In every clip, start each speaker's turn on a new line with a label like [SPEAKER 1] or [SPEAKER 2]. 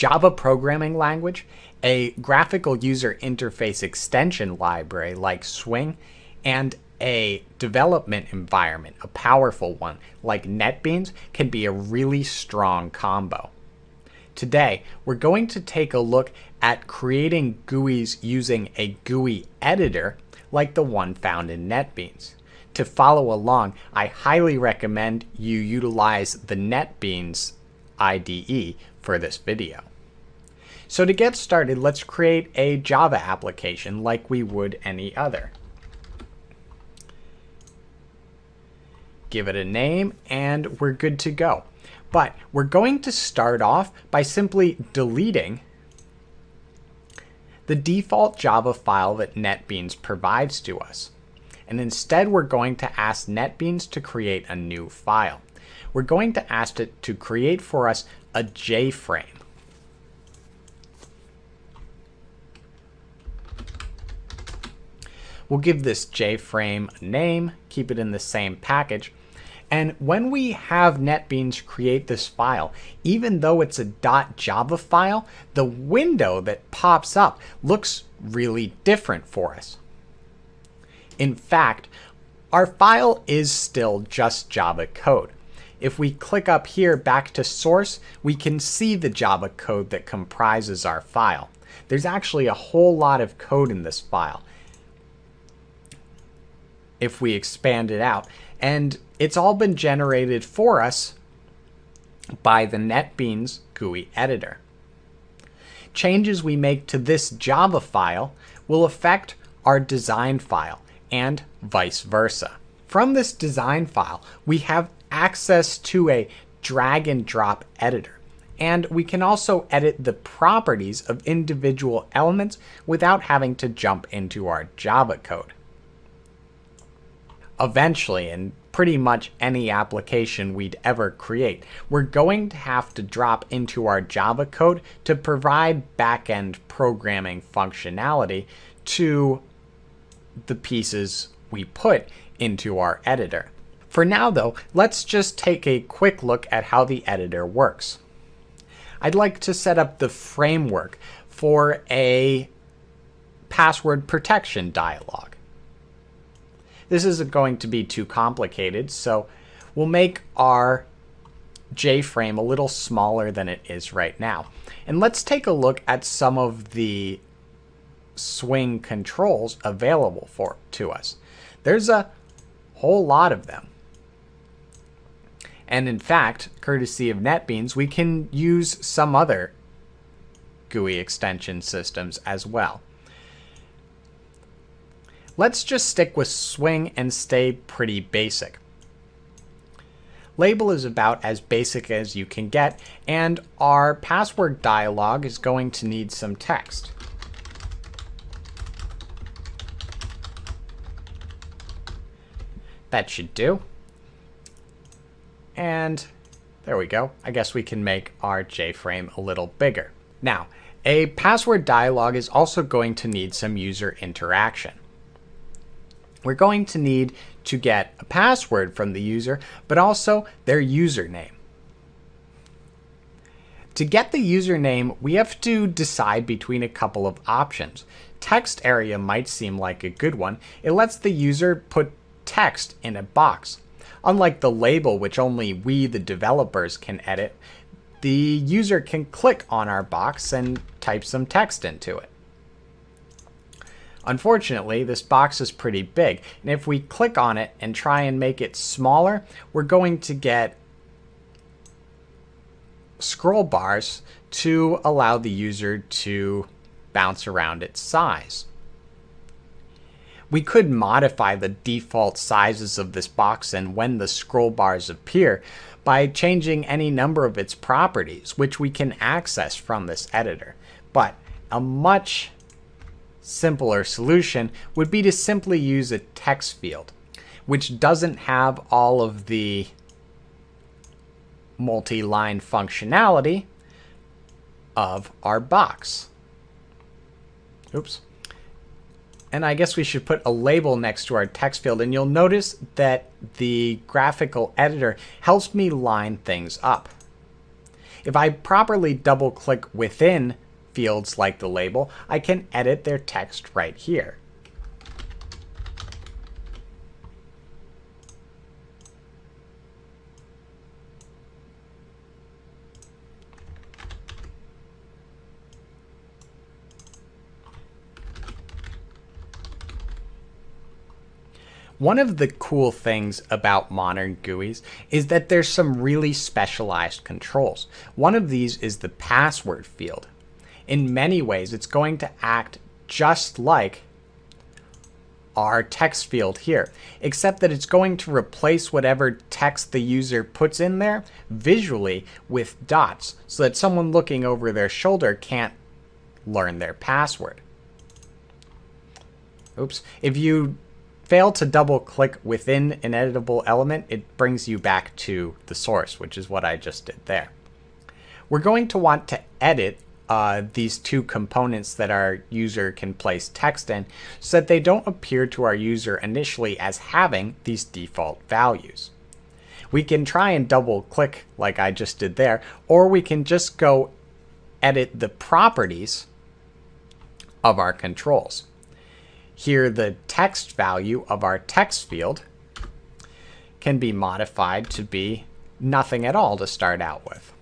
[SPEAKER 1] Java programming language, a graphical user interface extension library like Swing, and a development environment, a powerful one like NetBeans, can be a really strong combo. Today, we're going to take a look at creating GUIs using a GUI editor like the one found in NetBeans. To follow along, I highly recommend you utilize the NetBeans IDE for this video. So to get started, let's create a Java application like we would any other. Give it a name and we're good to go. But we're going to start off by simply deleting the default Java file that NetBeans provides to us. And instead we're going to ask NetBeans to create a new file. We're going to ask it to create for us a JFrame. We'll give this JFrame a name, keep it in the same package. And when we have NetBeans create this file, even though it's a .java file, the window that pops up looks really different for us. In fact, our file is still just Java code. If we click up here back to source, we can see the Java code that comprises our file. There's actually a whole lot of code in this file if we expand it out. And it's all been generated for us by the NetBeans GUI editor. Changes we make to this Java file will affect our design file and vice versa. From this design file, we have access to a drag and drop editor. And we can also edit the properties of individual elements without having to jump into our Java code. Eventually, in pretty much any application we'd ever create, we're going to have to drop into our Java code to provide back-end programming functionality to the pieces we put into our editor. For now though, let's just take a quick look at how the editor works. I'd like to set up the framework for a password protection dialog. This isn't going to be too complicated, so we'll make our JFrame a little smaller than it is right now. And let's take a look at some of the Swing controls available to us. There's a whole lot of them. And in fact, courtesy of NetBeans, we can use some other GUI extension systems as well. Let's just stick with Swing and stay pretty basic. Label is about as basic as you can get, and our password dialog is going to need some text. That should do. And there we go. I guess we can make our JFrame a little bigger. Now, a password dialog is also going to need some user interaction. We're going to need to get a password from the user, but also their username. To get the username, we have to decide between a couple of options. Text area might seem like a good one. It lets the user put text in a box. Unlike the label, which only we, the developers, can edit, the user can click on our box and type some text into it. Unfortunately, this box is pretty big, and if we click on it and try and make it smaller, we're going to get scroll bars to allow the user to bounce around its size. We could modify the default sizes of this box and when the scroll bars appear by changing any number of its properties, which we can access from this editor. But a much simpler solution would be to simply use a text field, which doesn't have all of the multi-line functionality of our box. Oops. And I guess we should put a label next to our text field, and you'll notice that the graphical editor helps me line things up. If I properly double click within fields like the label, I can edit their text right here. One of the cool things about modern GUIs is that there's some really specialized controls. One of these is the password field. In many ways, it's going to act just like our text field here, except that it's going to replace whatever text the user puts in there visually with dots, so that someone looking over their shoulder can't learn their password. Oops. If you fail to double click within an editable element, it brings you back to the source, which is what I just did there. We're going to want to edit these two components that our user can place text in so that they don't appear to our user initially as having these default values. We can try and double click like I just did there, or we can just go edit the properties of our controls. Here, the text value of our text field can be modified to be nothing at all to start out with.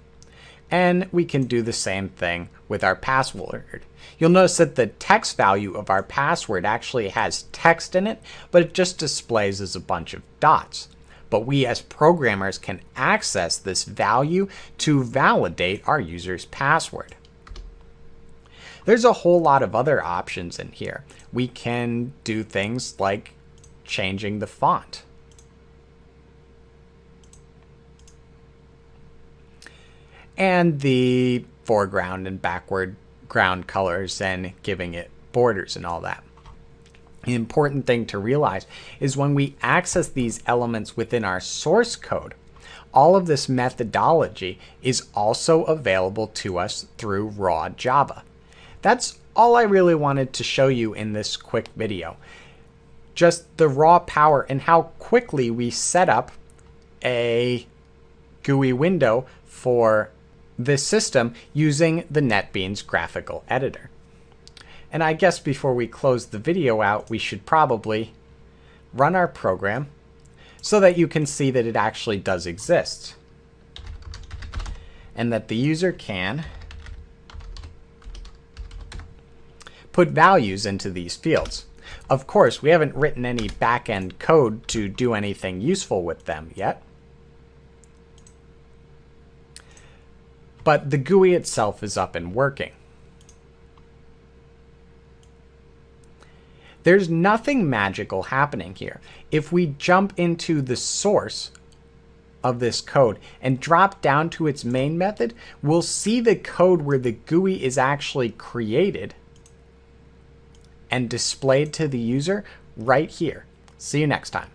[SPEAKER 1] And we can do the same thing with our password. You'll notice that the text value of our password actually has text in it, but it just displays as a bunch of dots. But we as programmers can access this value to validate our user's password. There's a whole lot of other options in here. We can do things like changing the font. And the foreground and backward ground colors and giving it borders and all that. The important thing to realize is when we access these elements within our source code, all of this methodology is also available to us through raw Java. That's all I really wanted to show you in this quick video. Just the raw power and how quickly we set up a GUI window for this system using the NetBeans graphical editor. And I guess before we close the video out, we should probably run our program so that you can see that it actually does exist and that the user can put values into these fields. Of course, we haven't written any back-end code to do anything useful with them yet. But the GUI itself is up and working. There's nothing magical happening here. If we jump into the source of this code and drop down to its main method, we'll see the code where the GUI is actually created and displayed to the user right here. See you next time.